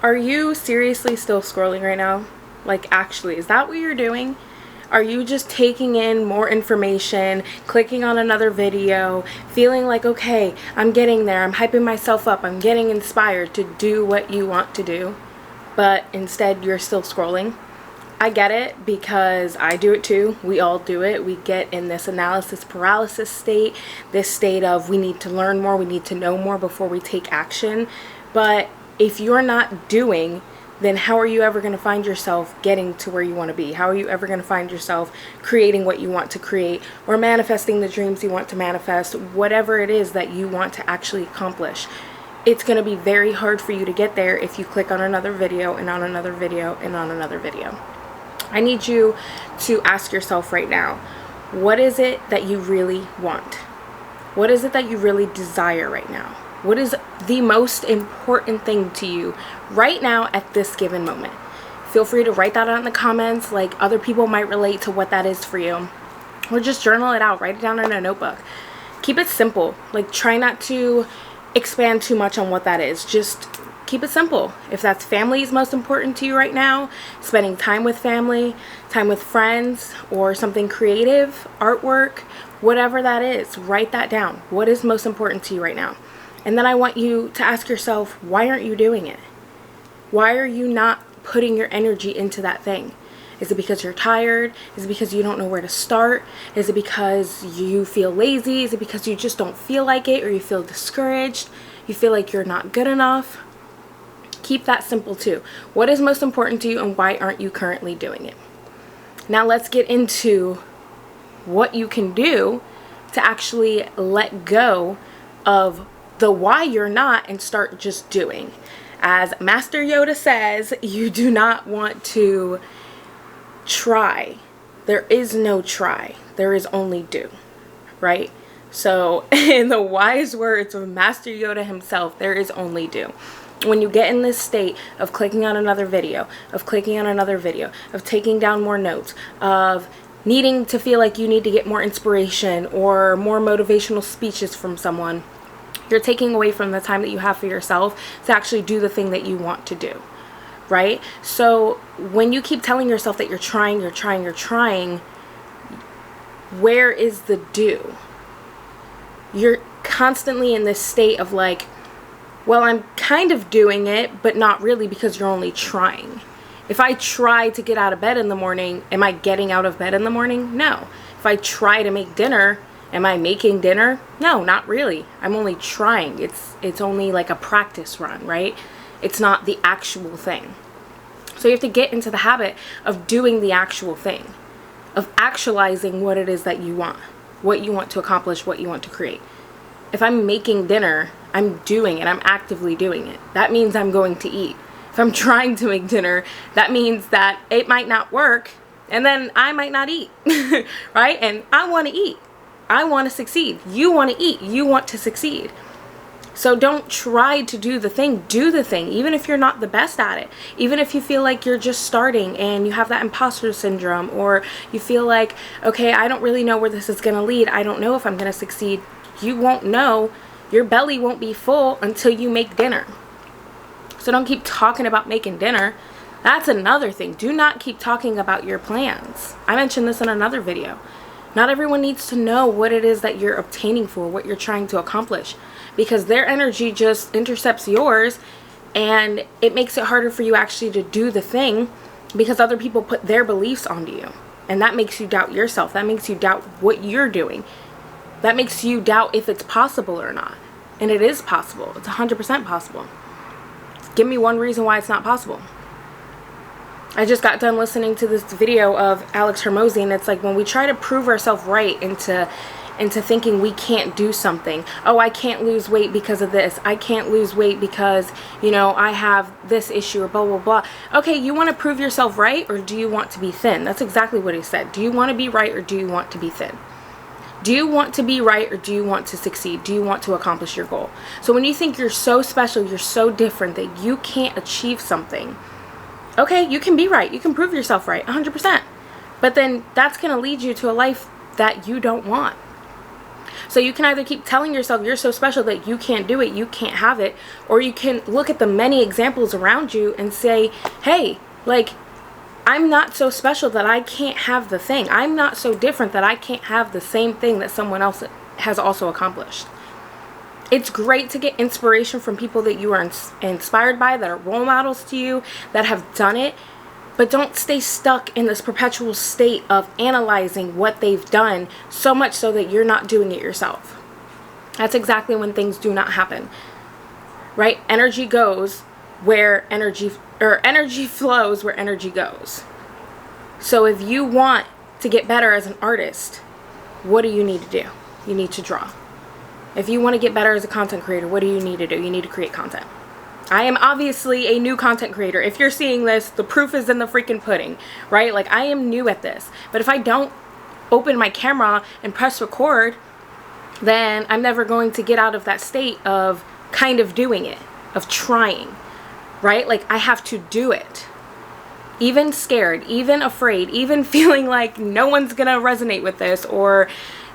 Are you seriously still scrolling right now? Like, actually, is that what you're doing? Are you just taking in more information, clicking on another video, feeling like, okay, I'm getting there, I'm hyping myself up, I'm getting inspired to do what you want to do, but instead you're still scrolling? I get it, because I do it too. We all do it. We get in this analysis paralysis state, this state of we need to learn more, we need to know more before we take action. But if you're not doing, then how are you ever going to find yourself getting to where you want to be? How are you ever going to find yourself creating what you want to create, or manifesting the dreams you want to manifest, whatever it is that you want to actually accomplish? It's going to be very hard for you to get there if you click on another video and on another video and on another video. I need you to ask yourself right now, what is it that you really want? What is it that you really desire right now? What is the most important thing to you right now at this given moment? Feel free to write that out in the comments, like other people might relate to what that is for you. Or just journal it out, write it down in a notebook. Keep it simple, like try not to expand too much on what that is. Just keep it simple. If that's family is most important to you right now, spending time with family, time with friends, or something creative, artwork, whatever that is, write that down. What is most important to you right now? And then I want you to ask yourself, why aren't you doing it? Why are you not putting your energy into that thing? Is it because you're tired? Is it because you don't know where to start? Is it because you feel lazy? Is it because you just don't feel like it, or you feel discouraged? You feel like you're not good enough? Keep that simple too. What is most important to you, and why aren't you currently doing it? Now let's get into what you can do to actually let go of the why you're not and start just doing. As Master Yoda says, you do not want to try. There is no try. There is only do, right? So in the wise words of Master Yoda himself, there is only do. When you get in this state of clicking on another video, of clicking on another video, of taking down more notes, of needing to feel like you need to get more inspiration or more motivational speeches from someone, you're taking away from the time that you have for yourself to actually do the thing that you want to do, right? So when you keep telling yourself that you're trying, where is the do? You're constantly in this state of like, well, I'm kind of doing it, but not really, because you're only trying. If I try to get out of bed in the morning, am I getting out of bed in the morning? No. If I try to make dinner, am I making dinner? No, not really. I'm only trying. It's only like a practice run, right? It's not the actual thing. So you have to get into the habit of doing the actual thing, of actualizing what it is that you want, what you want to accomplish, what you want to create. If I'm making dinner, I'm doing it. I'm actively doing it. That means I'm going to eat. If I'm trying to make dinner, that means that it might not work, and then I might not eat, right? And I want to eat. I want to succeed. You want to eat. You want to succeed. So don't try to do the thing. Do the thing, even if you're not the best at it. Even if you feel like you're just starting and you have that imposter syndrome, or you feel like, okay, I don't really know where this is going to lead. I don't know if I'm going to succeed. You won't know. Your belly won't be full until you make dinner. So don't keep talking about making dinner. That's another thing. Do not keep talking about your plans. I mentioned this in another video. Not everyone needs to know what it is that you're obtaining for, what you're trying to accomplish, because their energy just intercepts yours, and it makes it harder for you actually to do the thing, because other people put their beliefs onto you, and that makes you doubt yourself. That makes you doubt what you're doing. That makes you doubt if it's possible or not. And it is possible. It's 100% possible. Give me one reason why it's not possible. I just got done listening to this video of Alex Hermosi, and it's like, when we try to prove ourselves right into thinking we can't do something. Oh, I can't lose weight because of this. I can't lose weight because, I have this issue, or blah, blah, blah. Okay, you want to prove yourself right, or do you want to be thin? That's exactly what he said. Do you want to be right, or do you want to be thin? Do you want to be right, or do you want to succeed? Do you want to accomplish your goal? So when you think you're so special, you're so different that you can't achieve something, okay, you can be right. You can prove yourself right, 100%. But then that's going to lead you to a life that you don't want. So you can either keep telling yourself you're so special that you can't do it, you can't have it, or you can look at the many examples around you and say, hey, like, I'm not so special that I can't have the thing. I'm not so different that I can't have the same thing that someone else has also accomplished. It's great to get inspiration from people that you are inspired by, that are role models to you, that have done it. But don't stay stuck in this perpetual state of analyzing what they've done, so much so that you're not doing it yourself. That's exactly when things do not happen, right? Energy goes where energy flows where energy goes. So if you want to get better as an artist, what do you need to do? You need to draw. If you want to get better as a content creator, what do you need to do? You need to create content. I am obviously a new content creator. If you're seeing this, the proof is in the freaking pudding, right? Like, I am new at this. But if I don't open my camera and press record, then I'm never going to get out of that state of kind of doing it, of trying, right? Like, I have to do it. Even scared, even afraid, even feeling like no one's gonna resonate with this, or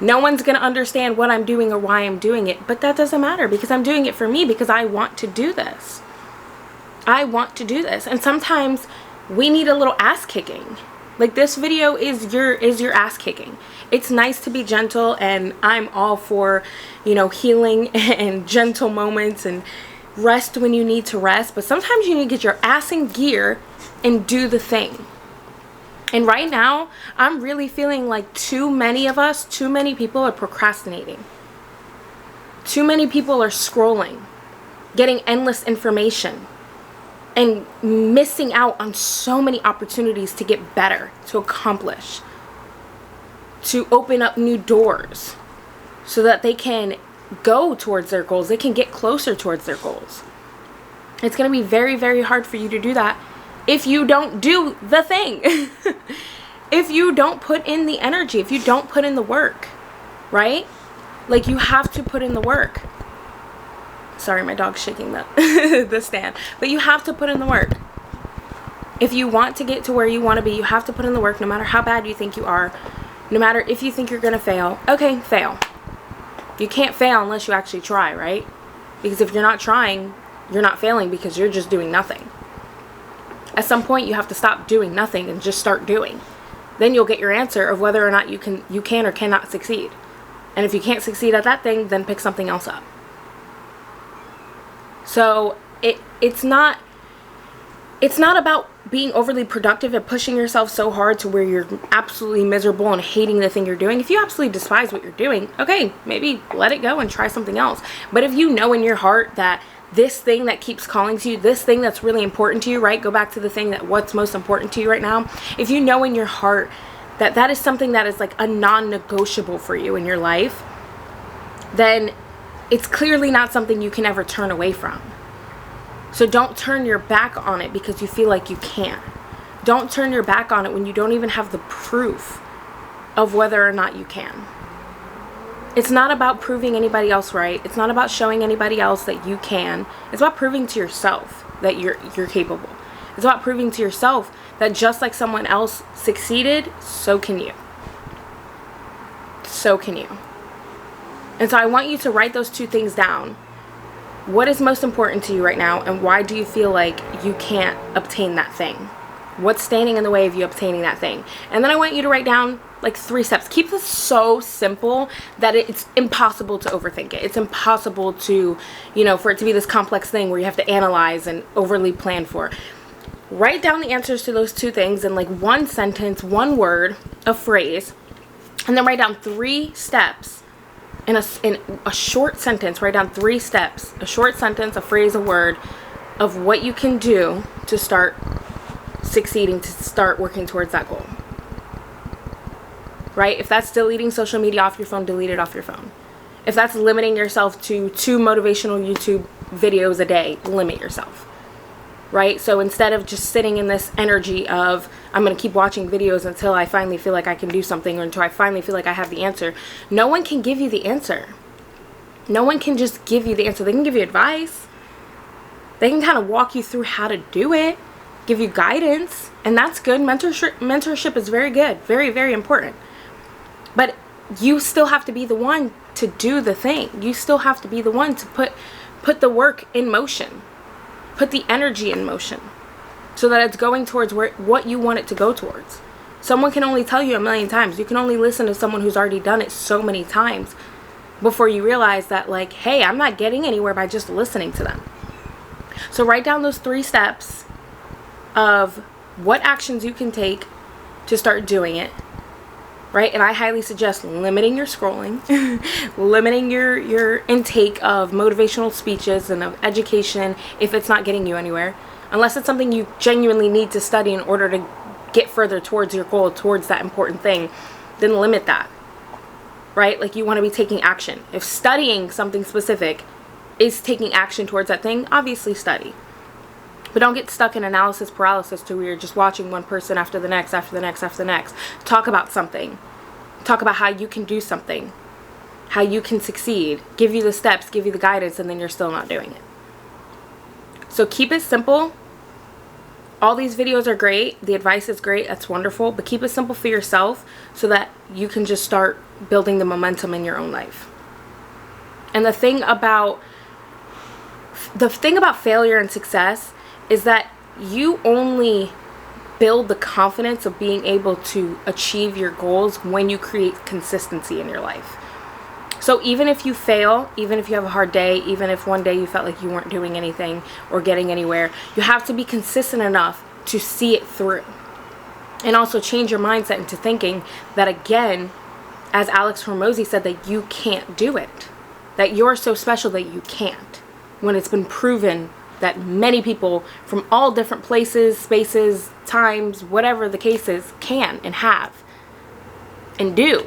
no one's gonna understand what I'm doing or why I'm doing it. But that doesn't matter, because I'm doing it for me, because I want to do this. I want to do this. And sometimes we need a little ass kicking. Like, this video is your ass kicking. It's nice to be gentle, and I'm all for, you know, healing and gentle moments and rest when you need to rest. But sometimes you need to get your ass in gear and do the thing. And right now, I'm really feeling like too many people are procrastinating. Too many people are scrolling, getting endless information, and missing out on so many opportunities to get better, to accomplish, to open up new doors so that they can go towards their goals. They can get closer towards their goals. It's going to be very, very hard for you to do that if you don't do the thing. If you don't put in the energy, if you don't put in the work, right? Like, you have to put in the work. Sorry, my dog's shaking the stand. But you have to put in the work. If you want to get to where you want to be, you have to put in the work, no matter how bad you think you are. No matter if you think you're going to fail. Okay, fail. You can't fail unless you actually try, right? Because if you're not trying, you're not failing, because you're just doing nothing. At some point, you have to stop doing nothing and just start doing. Then you'll get your answer of whether or not you can or cannot succeed. And if you can't succeed at that thing, then pick something else up. So it's not about being overly productive and pushing yourself so hard to where you're absolutely miserable and hating the thing you're doing. If you absolutely despise what you're doing, okay, maybe let it go and try something else. But if you know in your heart that this thing that keeps calling to you, this thing that's really important to you, right? Go back to the thing that what's most important to you right now. If you know in your heart that that is something that is like a non-negotiable for you in your life, then it's clearly not something you can ever turn away from. So don't turn your back on it because you feel like you can't. Don't turn your back on it when you don't even have the proof of whether or not you can. It's not about proving anybody else right. It's not about showing anybody else that you can. It's about proving to yourself that you're capable. It's about proving to yourself that just like someone else succeeded, so can you. So can you. And so I want you to write those two things down. What is most important to you right now, and why do you feel like you can't obtain that thing? What's standing in the way of you obtaining that thing? And then I want you to write down like 3 steps. Keep this so simple that it's impossible to overthink it. It's impossible to, for it to be this complex thing where you have to analyze and overly plan for. Write down the answers to those 2 things in like 1 sentence, 1 word, a phrase, and then write down 3 steps in a short sentence. Write down 3 steps, a short sentence, a phrase, a word of what you can do to start succeeding, to start working towards that goal. Right? If that's deleting social media off your phone, delete it off your phone. If that's limiting yourself to 2 motivational YouTube videos a day, limit yourself. Right? So instead of just sitting in this energy of, I'm going to keep watching videos until I finally feel like I can do something, or until I finally feel like I have the answer. No one can give you the answer. No one can just give you the answer. They can give you advice. They can kind of walk you through how to do it, give you guidance, and that's good. Mentorship is very good, very, very important. But you still have to be the one to do the thing. You still have to be the one to put the work in motion. Put the energy in motion so that it's going towards what you want it to go towards. Someone can only tell you a million times. You can only listen to someone who's already done it so many times before you realize that, like, hey, I'm not getting anywhere by just listening to them. So write down those 3 steps of what actions you can take to start doing it, right? And I highly suggest limiting your scrolling, limiting your intake of motivational speeches and of education if it's not getting you anywhere. Unless it's something you genuinely need to study in order to get further towards your goal, towards that important thing, then limit that, right? Like, you want to be taking action. If studying something specific is taking action towards that thing, obviously study. But don't get stuck in analysis paralysis to where you're just watching one person after the next, after the next, after the next. Talk about something. Talk about how you can do something, how you can succeed, give you the steps, give you the guidance, and then you're still not doing it. So keep it simple. All these videos are great. The advice is great. That's wonderful. But keep it simple for yourself so that you can just start building the momentum in your own life. And the thing about failure and success is that you only build the confidence of being able to achieve your goals when you create consistency in your life. So even if you fail, even if you have a hard day, even if one day you felt like you weren't doing anything or getting anywhere, you have to be consistent enough to see it through. And also change your mindset into thinking that, again, as Alex Hormozy said, that you can't do it. That you're so special that you can't. When it's been proven that many people from all different places, spaces, times, whatever the case is, can and have and do.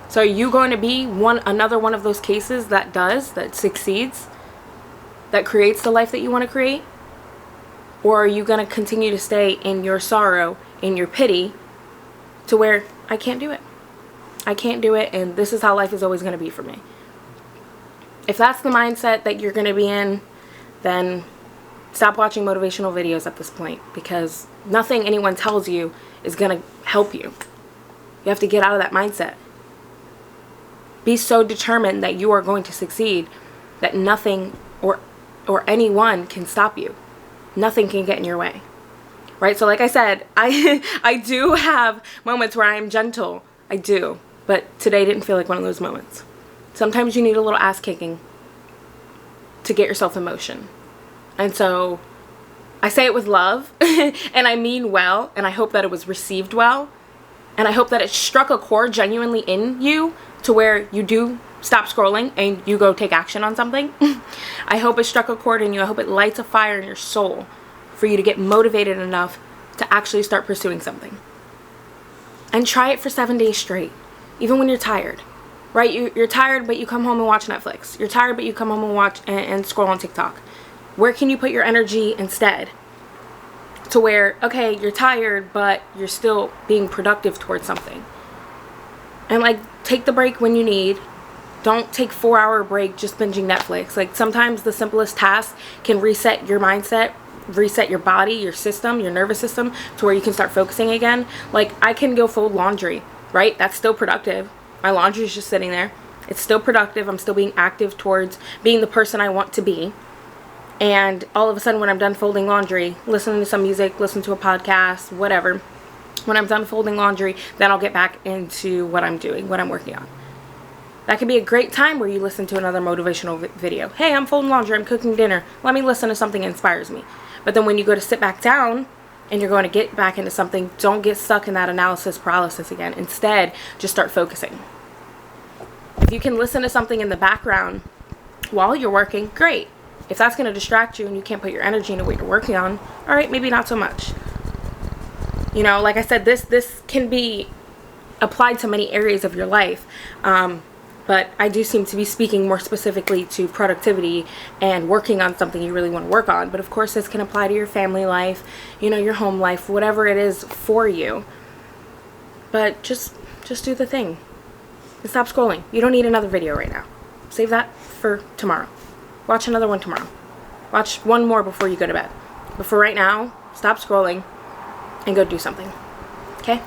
So are you going to be another one of those cases that succeeds, that creates the life that you want to create? Or are you going to continue to stay in your sorrow, in your pity, to where I can't do it? I can't do it, and this is how life is always going to be for me. If that's the mindset that you're going to be in, then stop watching motivational videos at this point, because nothing anyone tells you is going to help you. You have to get out of that mindset. Be so determined that you are going to succeed that nothing or anyone can stop you. Nothing can get in your way. Right? So like I said, I do have moments where I am gentle. I do. But today didn't feel like one of those moments. Sometimes you need a little ass kicking to get yourself in motion. And so I say it with love and I mean well, and I hope that it was received well. And I hope that it struck a chord genuinely in you to where you do stop scrolling and you go take action on something. I hope it struck a chord in you. I hope it lights a fire in your soul for you to get motivated enough to actually start pursuing something. And try it for 7 days straight, even when you're tired. Right? You're tired, but you come home and watch Netflix. You're tired, but you come home and watch and scroll on TikTok. Where can you put your energy instead? To where, okay, you're tired, but you're still being productive towards something. And like, take the break when you need. Don't take 4-hour break just binging Netflix. Like, sometimes the simplest task can reset your mindset, reset your body, your system, your nervous system, to where you can start focusing again. Like, I can go fold laundry, right? That's still productive. My laundry is just sitting there. It's still productive. I'm still being active towards being the person I want to be. And all of a sudden, when I'm done folding laundry, listening to some music, listen to a podcast, whatever. When I'm done folding laundry, then I'll get back into what I'm doing, what I'm working on. That could be a great time where you listen to another motivational video. Hey, I'm folding laundry, I'm cooking dinner. Let me listen to something that inspires me. But then when you go to sit back down and you're going to get back into something, don't get stuck in that analysis paralysis again. Instead, just start focusing. If you can listen to something in the background while you're working, great. If that's going to distract you and you can't put your energy into what you're working on, all right, maybe not so much. You know, like I said, this can be applied to many areas of your life. But I do seem to be speaking more specifically to productivity and working on something you really want to work on. But of course, this can apply to your family life, you know, your home life, whatever it is for you. But just do the thing. And stop scrolling. You don't need another video right now. Save that for tomorrow. Watch another one tomorrow. Watch one more before you go to bed. But for right now, stop scrolling and go do something. Okay?